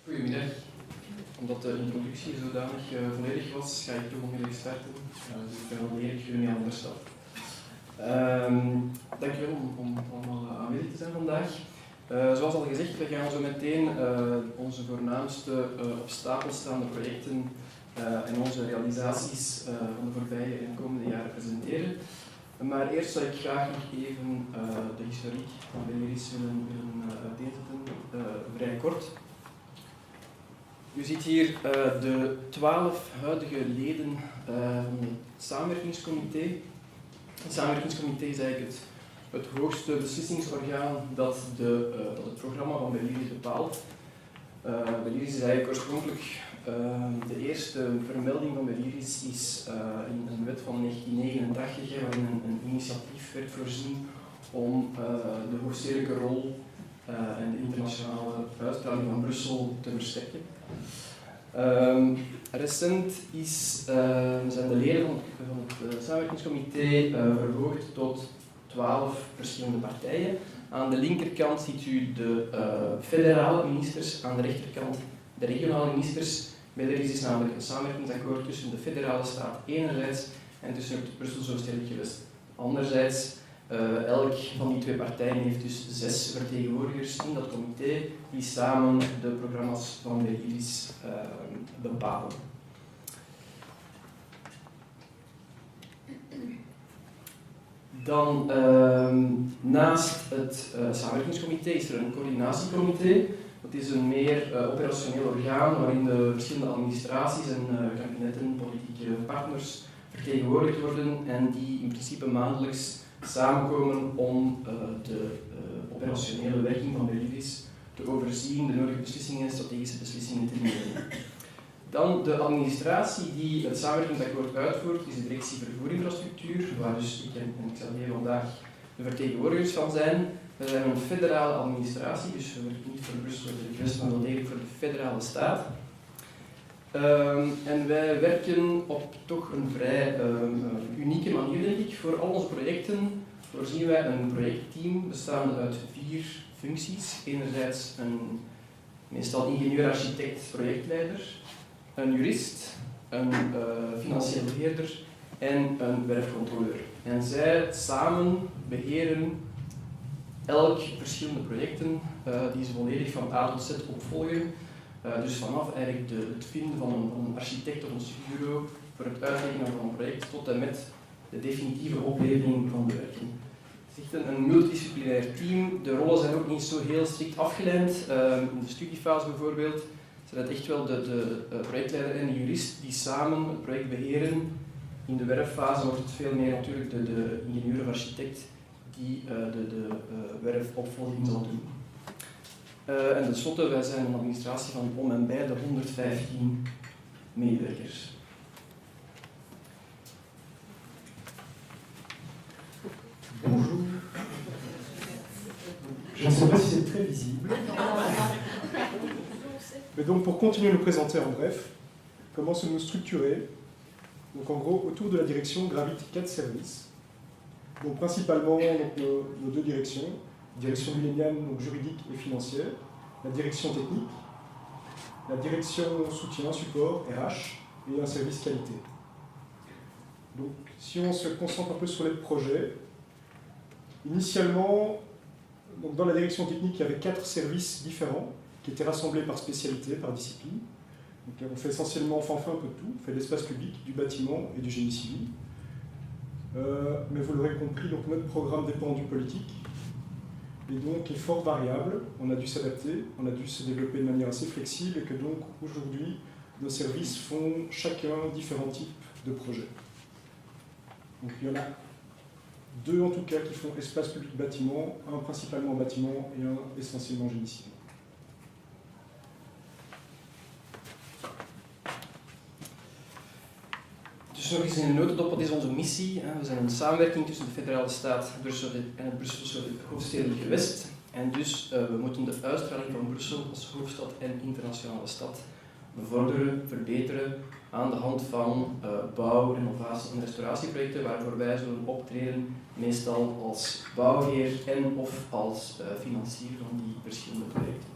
Goedemiddag. Omdat de introductie zodanig volledig was, ga ik toch onmiddellijk starten. Dus ik ben Erik Jeremia van der Stad. Dankjewel om allemaal aanwezig te zijn vandaag. Zoals al gezegd, we gaan zo meteen onze voornaamste op stapel staande projecten en onze realisaties van de voorbije en komende jaren presenteren. Maar eerst zou ik graag nog even de historiek van Beliris willen uiteenzetten, vrij kort. U ziet hier de 12 huidige leden van het samenwerkingscomité. Het samenwerkingscomité is eigenlijk het hoogste beslissingsorgaan dat het programma van Beliris bepaalt. Beliris is eigenlijk oorspronkelijk de eerste vermelding van Beliris is in een wet van 1989, waarin een initiatief werd voorzien om de hoogstedelijke rol en de internationale uitstraling van Brussel te versterken. Recent zijn de leden van het samenwerkingscomité verhoogd tot 12 verschillende partijen. Aan de linkerkant ziet u de federale ministers, aan de rechterkant de regionale ministers. Beliris is namelijk een samenwerkingsakkoord tussen de federale staat enerzijds en tussen het Brusselse hoofdstedelijk gewest anderzijds. Elk van die twee partijen heeft dus 6 vertegenwoordigers in dat comité die samen de programma's van Beliris bepalen. Dan naast het samenwerkingscomité is er een coördinatiecomité. Dat is een meer operationeel orgaan waarin de verschillende administraties en kabinetten, politieke partners vertegenwoordigd worden en die in principe maandelijks samenkomen om de operationele werking van Beliris te overzien, de nodige beslissingen en strategische beslissingen te nemen. Dan de administratie die het samenwerkingsakkoord uitvoert, is de directie vervoerinfrastructuur, waar dus ik en Xavier vandaag de vertegenwoordigers van zijn. We zijn een federale administratie, dus we werken niet voor Brussel of de gewest, maar wel degelijk voor de federale staat. En wij werken op toch een vrij unieke manier, denk ik. Voor al onze projecten voorzien wij een projectteam bestaande uit 4 functies. Enerzijds een meestal ingenieur, architect, projectleider, een jurist, een financieel beheerder en een werfcontroleur. En zij samen beheren elk verschillende projecten die ze volledig van A tot Z opvolgen. Dus vanaf eigenlijk het vinden van een architect of een studiebureau voor het uittekenen van een project tot en met de definitieve oplevering van de werking. Het is echt een multidisciplinair team. De rollen zijn ook niet zo heel strikt afgeleid. In de studiefase bijvoorbeeld zijn het echt wel de projectleider en de jurist die samen het project beheren. In de werffase wordt het veel meer natuurlijk de ingenieur of architect die de werfopvolging zal doen. En tenslotte, wij zijn een administratie van om en bij de 115 medewerkers. Bonjour. Je ne sais pas si c'est très visible. Mais donc pour continuer à nous présenter en bref, comment sommes-nous structurés? Donc en gros, autour de la direction gravitent 4 services. Donc principalement nos 2 directions, direction milléniale, donc juridique et financière, la direction technique, la direction soutien, support, RH, et un service qualité. Donc si on se concentre un peu sur les projets, initialement, donc dans la direction technique, il y avait 4 services différents qui étaient rassemblés par spécialité, par discipline. Donc on fait essentiellement, enfin on fait un peu de tout, on fait de l'espace public, du bâtiment et du génie civil. Mais vous l'aurez compris, donc notre programme dépend du politique et donc est fort variable. On a dû s'adapter, on a dû se développer de manière assez flexible et que donc aujourd'hui nos services font chacun différents types de projets. Donc il y en a 2 en tout cas qui font espace public bâtiment, un principalement bâtiment et un essentiellement génie civil. Dus nog eens in een notendop, wat is onze missie? We zijn een samenwerking tussen de federale staat Brussel en het Brusselse hoofdstedelijk gewest. En dus we moeten de uitstraling van Brussel als hoofdstad en internationale stad bevorderen, verbeteren aan de hand van bouw-, renovatie- en restauratieprojecten waarvoor wij zullen optreden, meestal als bouwheer en of als financier van die verschillende projecten.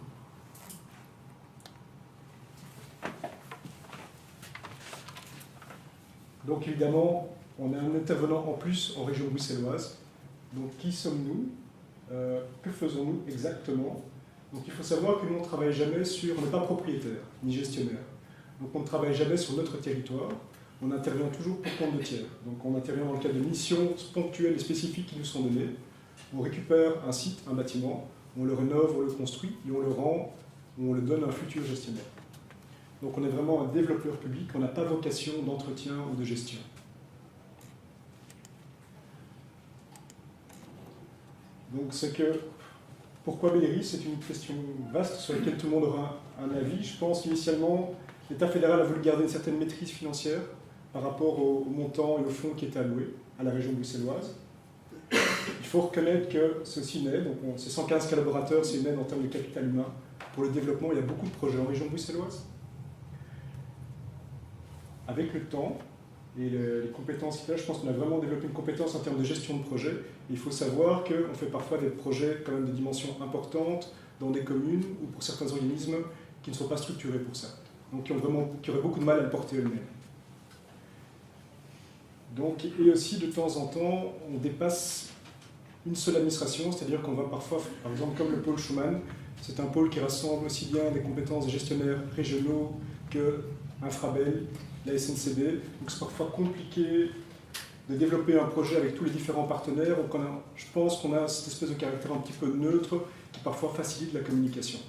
Donc évidemment, on a un intervenant en plus en région bruxelloise. Donc qui sommes-nous? Que faisons-nous exactement? Donc il faut savoir que nous, on ne travaille jamais sur... On n'est pas propriétaire, ni gestionnaire. Donc on ne travaille jamais sur notre territoire. On intervient toujours pour compte de tiers. Donc on intervient dans le cadre de missions ponctuelles et spécifiques qui nous sont données. On récupère un site, un bâtiment, on le rénove, on le construit et on le rend, on le donne à un futur gestionnaire. Donc on est vraiment un développeur public, on n'a pas vocation d'entretien ou de gestion. Donc c'est que, pourquoi Belléris? C'est une question vaste sur laquelle tout le monde aura un avis. Je pense qu'initialement, l'État fédéral a voulu garder une certaine maîtrise financière par rapport au montant et au fonds qui étaient alloués à la région bruxelloise. Il faut reconnaître que c'est aussi une aide, donc c'est 115 collaborateurs, c'est une aide en termes de capital humain. Pour le développement, il y a beaucoup de projets en région bruxelloise. Avec le temps et les compétences qu'il y a, je pense qu'on a vraiment développé une compétence en termes de gestion de projet. Il faut savoir qu'on fait parfois des projets quand même de dimension importante dans des communes ou pour certains organismes qui ne sont pas structurés pour ça. Donc qui auraient beaucoup de mal à le porter eux-mêmes. Donc, et aussi, de temps en temps, on dépasse une seule administration, c'est-à-dire qu'on va parfois, par exemple, comme le pôle Schuman, c'est un pôle qui rassemble aussi bien des compétences des gestionnaires régionaux que Infrabel, la SNCB. Donc c'est parfois compliqué de développer un projet avec tous les différents partenaires. Donc je pense qu'on a cette espèce de caractère un petit peu neutre qui parfois facilite la communication.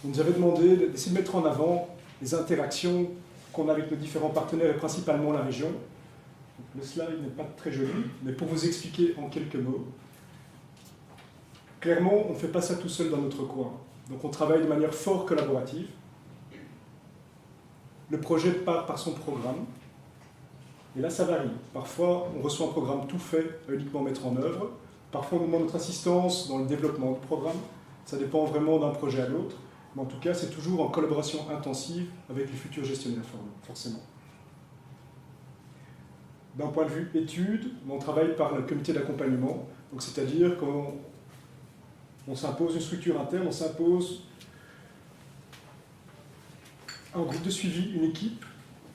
On nous avait demandé d'essayer de mettre en avant les interactions qu'on a avec nos différents partenaires et principalement la région. Donc, le slide n'est pas très joli, mais pour vous expliquer en quelques mots, clairement, on ne fait pas ça tout seul dans notre coin. Donc on travaille de manière fort collaborative. Le projet part par son programme. Et là, ça varie. Parfois, on reçoit un programme tout fait à uniquement mettre en œuvre. Parfois, on nous demande notre assistance dans le développement du programme. Ça dépend vraiment d'un projet à l'autre. Mais en tout cas, c'est toujours en collaboration intensive avec les futurs gestionnaires, forcément. D'un point de vue études, on travaille par le comité d'accompagnement. Donc, c'est-à-dire qu'on s'impose une structure interne, on s'impose un groupe de suivi, une équipe,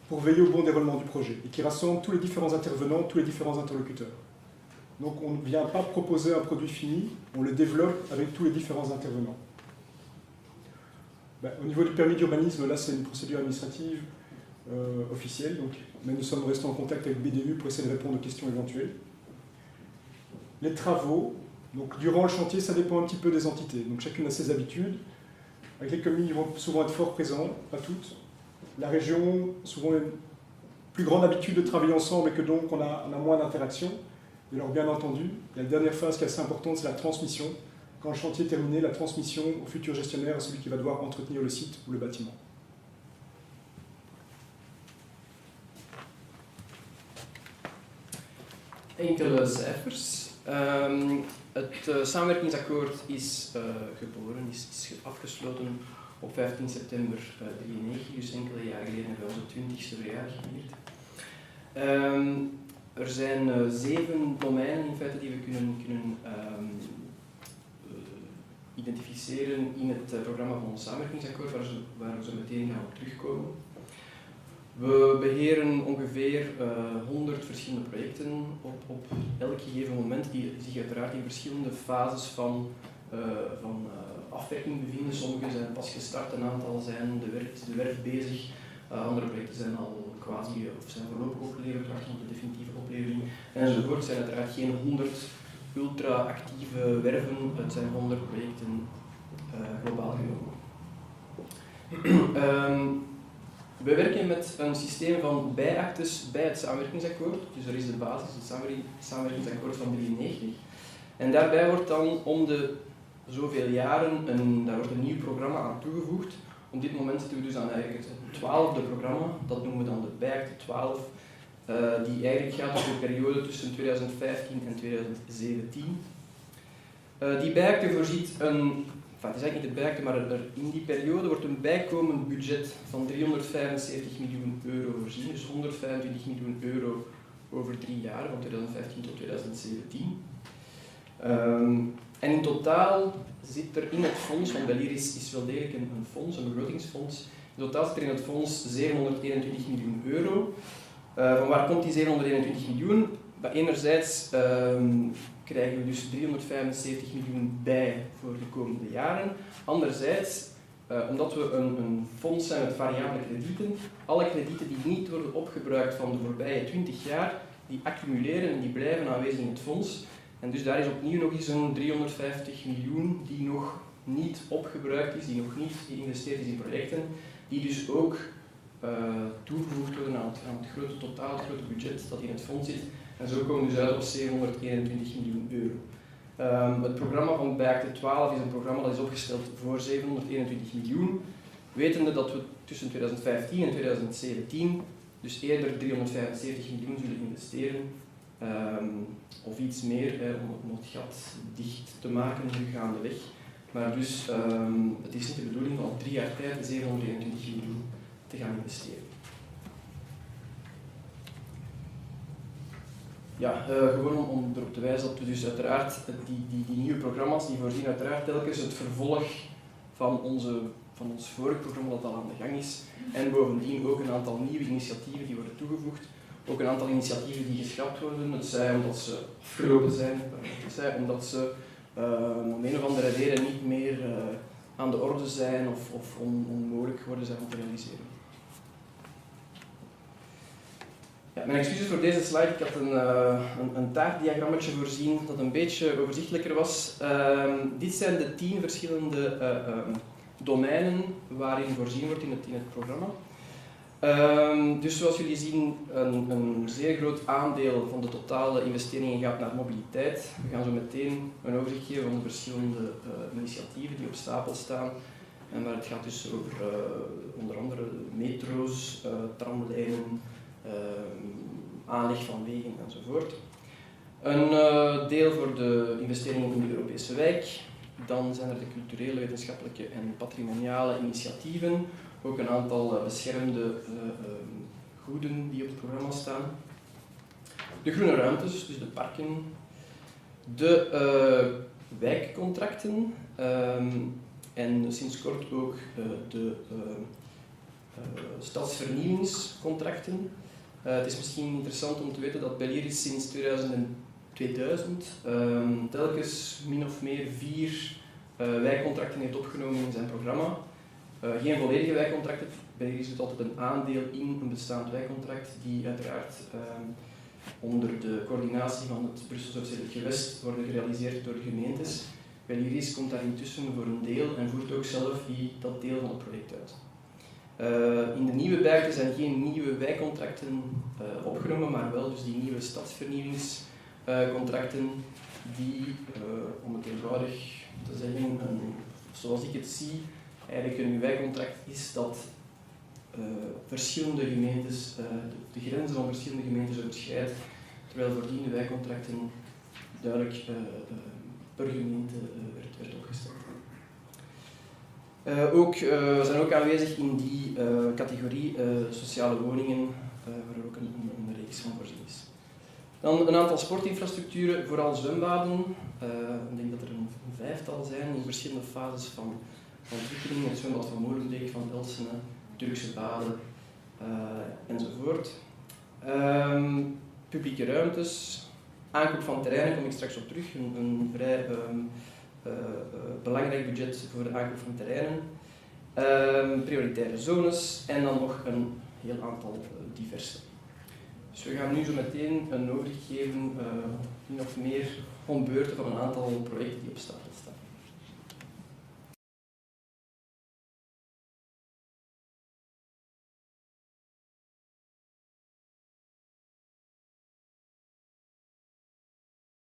pour veiller au bon déroulement du projet, et qui rassemble tous les différents intervenants, tous les différents interlocuteurs. Donc on ne vient pas proposer un produit fini, on le développe avec tous les différents intervenants. Au niveau du permis d'urbanisme, là c'est une procédure administrative officielle, mais nous sommes restés en contact avec BDU pour essayer de répondre aux questions éventuelles. Les travaux, donc durant le chantier, ça dépend un petit peu des entités, donc chacune a ses habitudes. Avec les communes, ils vont souvent être fort présents, pas toutes. La région, souvent, a une plus grande habitude de travailler ensemble et que donc on a moins d'interactions. Et alors, bien entendu, la dernière phase qui est assez importante, c'est la transmission. Quand le chantier est terminé, la transmission au futur gestionnaire, à celui qui va devoir entretenir le site ou le bâtiment. Enkele cijfers. Het samenwerkingsakkoord is geboren, is afgesloten op 15 september 1993, dus enkele jaren geleden hebben we onze 20e verjaardag gevierd. Er zijn 7 domeinen in feite die we kunnen identificeren in het programma van ons samenwerkingsakkoord, waar we zo meteen gaan op terugkomen. We beheren ongeveer 100 verschillende projecten op elk gegeven moment, die zich uiteraard in verschillende fases van afwerking bevinden. Sommige zijn pas gestart, een aantal zijn de werf bezig, andere projecten zijn al quasi of zijn voorlopig opgeleverd, wachten op de definitieve oplevering. Enzovoort. Het zijn uiteraard geen 100 ultra-actieve werven, het zijn 100 projecten globaal genomen. We werken met een systeem van bijactes bij het samenwerkingsakkoord. Dus er is de basis, het samenwerkingsakkoord van 1993. En daarbij wordt dan om de zoveel jaren daar wordt een nieuw programma aan toegevoegd. Op dit moment zitten we dus aan eigenlijk het 12e programma, dat noemen we dan de bijacte 12, die eigenlijk gaat over de periode tussen 2015 en 2017. Die bijacte voorziet het is eigenlijk niet de bijacte, maar in die periode wordt een bijkomend budget van 375 miljoen euro voorzien, dus 125 miljoen euro over 3 jaar, van 2015 tot 2017. En in totaal zit er in het fonds, want Belléris is wel degelijk een fonds, een begrotingsfonds, In totaal zit er in het fonds 721 miljoen euro. Van waar komt die 721 miljoen? Enerzijds krijgen we dus 375 miljoen bij voor de komende jaren. Anderzijds, omdat we een fonds zijn met variabele kredieten, alle kredieten die niet worden opgebruikt van de voorbije 20 jaar, die accumuleren en die blijven aanwezig in het fonds. En dus daar is opnieuw nog eens een 350 miljoen die nog niet opgebruikt is, die nog niet geïnvesteerd is in projecten, die dus ook toegevoegd worden aan het grote totaal, het grote budget dat in het fonds zit. En zo komen we dus uit op 721 miljoen euro. Het programma van Bijacte 12 is een programma dat is opgesteld voor 721 miljoen, wetende dat we tussen 2015 en 2017 dus eerder 375 miljoen zullen investeren, of iets meer, om het gat dicht te maken nu gaandeweg. Maar dus, het is niet de bedoeling om op 3 jaar tijd 721 miljoen te gaan investeren. Ja, gewoon om erop te wijzen dat we dus uiteraard die nieuwe programma's, die voorzien uiteraard telkens het vervolg van ons vorig programma dat al aan de gang is. En bovendien ook een aantal nieuwe initiatieven die worden toegevoegd. Ook een aantal initiatieven die geschrapt worden, het zij omdat ze afgelopen zijn, het zij omdat ze om een of andere reden niet meer aan de orde zijn of onmogelijk geworden zijn om te realiseren. Ja, mijn excuses voor deze slide. Ik had een taartdiagrammetje voorzien dat een beetje overzichtelijker was. Dit zijn de 10 verschillende domeinen waarin voorzien wordt in het programma. Dus zoals jullie zien, een zeer groot aandeel van de totale investeringen gaat naar mobiliteit. We gaan zo meteen een overzicht geven van de verschillende initiatieven die op stapel staan. Maar het gaat dus over onder andere metro's, tramlijnen, aanleg van wegen enzovoort. Een deel voor de investeringen in de Europese wijk. Dan zijn er de culturele, wetenschappelijke en patrimoniale initiatieven. Ook een aantal beschermde goeden die op het programma staan. De groene ruimtes, dus de parken. De wijkcontracten. En sinds kort ook de stadsvernieuwingscontracten. Het is misschien interessant om te weten dat Belliris sinds 2000 telkens min of meer 4 wijkcontracten heeft opgenomen in zijn programma. Geen volledige wijkcontracten. Belliris doet altijd een aandeel in een bestaand wijkcontract die uiteraard onder de coördinatie van het Brusselse Stedelijk Gewest worden gerealiseerd door de gemeentes. Belliris komt daar intussen voor een deel en voert ook zelf dat deel van het project uit. In de nieuwe Bijacte zijn geen nieuwe wijkcontracten opgenomen, maar wel dus die nieuwe stadsvernieuwingscontracten die, om het eenvoudig te zeggen, zoals ik het zie, eigenlijk een wijkcontract is dat verschillende gemeentes, de grenzen van verschillende gemeentes overschrijdt, terwijl voordien de wijkcontracten duidelijk per gemeente werd opgesteld. We zijn ook aanwezig in die categorie sociale woningen, waar er ook een reeks van voorzien is. Dan een aantal sportinfrastructuren, vooral zwembaden. Ik denk dat er een 5-tal zijn in verschillende fases van ontwikkeling. Het zwembad van Molenbeek, van Elsene, Turkse baden enzovoort. Publieke ruimtes, aankoop van terreinen, kom ik straks op terug. Een vrij belangrijk budget voor de aankoop van terreinen. Prioritaire zones en dan nog een heel aantal diverse. Dus we gaan nu zo meteen een overzicht geven, min of meer om beurten van een aantal projecten die op stapel staan.